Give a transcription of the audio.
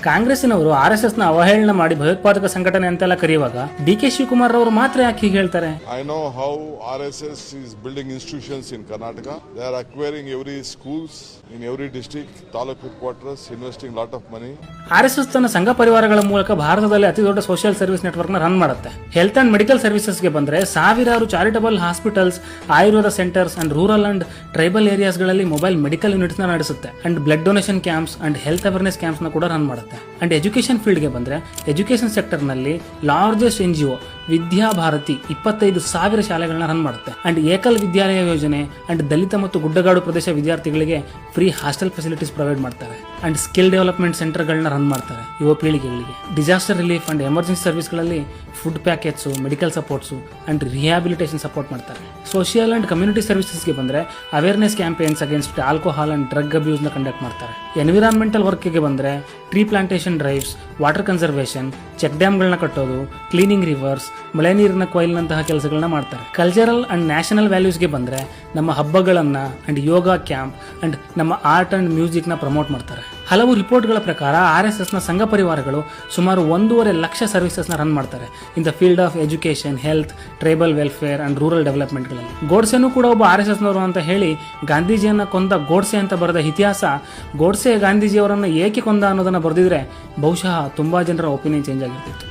ಕಾಂಗ್ರೆಸ್ಸಿನವರು RSS ನ ಅವಹೇಳನ ಮಾಡಿ ಭಯೋತ್ಪಾದಕ ಸಂಘಟನೆ ಅಂತೆಲ್ಲ ಕರೆಯುವಾಗ DK ಶಿವಕುಮಾರ್ ಅವರು ಮಾತ್ರ ಯಾಕೆ ಹೀಗೆ ಹೇಳ್ತಾರೆ? I know how RSS is building institutions in Karnataka. They are acquiring every schools in every district, taluk headquarters, investing lot of money. RSS ತನ್ನ ಸಂಘ ಪರಿವಾರಗಳ ಮೂಲಕ ಭಾರತದಲ್ಲಿ ಅತಿ ದೊಡ್ಡ ಸೋಷಿಯಲ್ ಸರ್ವಿಸ್ ನೆಟ್ವರ್ಕ್ ನ ರನ್ ಮಾಡುತ್ತೆ. ಹೆಲ್ತ್ ಅಂಡ್ ಮೆಡಿಕಲ್ ಸರ್ವಿಸಸ್ಗೆ ಬಂದ್ರೆ ಸಾವಿರಾರು charitable hospitals, Ayurveda centres and rural and tribal areas ಗಳಲ್ಲಿ ಮೊಬೈಲ್ ಮೆಡಿಕಲ್ ಯೂನಿಟ್ಸ್ ನ ನಡೆಸುತ್ತೆ. And blood donation camps and health awareness camps ನ ಕೂಡ ರನ್ ಮಾಡುತ್ತೆ. ಅಂಡ್ ಎಜುಕೇಶನ್ ಫೀಲ್ಡ್ಗೆ ಬಂದ್ರೆ ಎಜುಕೇಶನ್ ಸೆಕ್ಟರ್ ನಲ್ಲಿ ಲಾರ್ಜೆಸ್ಟ್ NGO ವಿದ್ಯಾಭಾರತಿ 25,000 ಶಾಲೆಗಳನ್ನ ರನ್ ಮಾಡುತ್ತೆ. ಅಂಡ್ ಏಕಲ್ ವಿದ್ಯಾಲಯ ಯೋಜನೆ ಅಂಡ್ ದಲಿತ ಮತ್ತು ಗುಡ್ಡಗಾಡು ಪ್ರದೇಶ ವಿದ್ಯಾರ್ಥಿಗಳಿಗೆ ಫ್ರೀ ಹಾಸ್ಟೆಲ್ ಫೆಸಿಲಿಟೀಸ್ ಪ್ರೊವೈಡ್ ಮಾಡ್ತಾರೆ. ಅಂಡ್ ಸ್ಕಿಲ್ ಡೆವಲಪ್ಮೆಂಟ್ ಸೆಂಟರ್ಗಳನ್ನ ರನ್ ಮಾಡ್ತಾರೆ ಯುವ ಪೀಳಿಗೆಗಳಿಗೆ. ಡಿಸಾಸ್ಟರ್ ರಿಲೀಫ್ ಅಂಡ್ ಎಮರ್ಜೆನ್ಸಿ ಸರ್ವಿಸ್ಗಳಲ್ಲಿ food package, medical supports and rehabilitation support ಮಾಡ್ತಾರೆ. ಸೋಷಿಯಲ್ ಅಂಡ್ ಕಮ್ಯುನಿಟಿ ಸರ್ವಿಸಸ್ಗೆ ಬಂದ್ರೆ awareness campaigns against alcohol and drug abuse ನ ಕಂಡಕ್ಟ್ ಮಾಡ್ತಾರೆ. ಎನ್ವಿರಾನ್ಮೆಂಟಲ್ ವರ್ಕ್ಗೆ ಬಂದ್ರೆ tree plantation drives, water conservation, check ಡ್ಯಾಮ್ಗಳನ್ನ ಕಟ್ಟೋದು, ಕ್ಲೀನಿಂಗ್ ರಿವರ್ಸ್, ಮಳೆ ನೀರಿನ ಕೊಯ್ಲಿನಂತಹ ಕೆಲಸಗಳನ್ನ ಮಾಡ್ತಾರೆ. ಕಲ್ಚರಲ್ ಅಂಡ್ ನ್ಯಾಷನಲ್ ವ್ಯಾಲ್ಯೂಸ್ಗೆ ಬಂದ್ರೆ ನಮ್ಮ ಹಬ್ಬಗಳನ್ನ ಅಂಡ್ ಯೋಗ ಕ್ಯಾಂಪ್ ಅಂಡ್ ನಮ್ಮ ಆರ್ಟ್ ಅಂಡ್ ಮ್ಯೂಸಿಕ್ ನ ಪ್ರಮೋಟ್ ಮಾಡ್ತಾರೆ. ಹಲವು ರಿಪೋರ್ಟ್ಗಳ ಪ್ರಕಾರ RSS ನ ಸಂಘ ಪರಿವಾರಗಳು ಸುಮಾರು 1.5 ಲಕ್ಷ ಸರ್ವಿಸಸ್ ನ ರನ್ ಮಾಡ್ತಾರೆ in the field of education, health, tribal welfare and rural ಡೆವಲಪ್ಮೆಂಟ್ಗಳಲ್ಲಿ. ಗೋಡ್ಸೆನೂ ಕೂಡ ಒಬ್ಬ RSS ನವರು ಅಂತ ಹೇಳಿ ಗಾಂಧೀಜಿಯನ್ನ ಕೊಂದ ಗೋಡ್ಸೆ ಅಂತ ಬರೆದ ಇತಿಹಾಸ ಗೋಡ್ಸೆ ಗಾಂಧೀಜಿಯವರನ್ನು ಏಕೆ ಕೊಂದ ಅನ್ನೋದನ್ನ ಬರೆದಿದ್ರೆ ಬಹುಶಃ ತುಂಬಾ ಜನರ ಒಪಿನಿಯನ್ ಚೇಂಜ್ ಆಗಿರ್ತಿತ್ತು.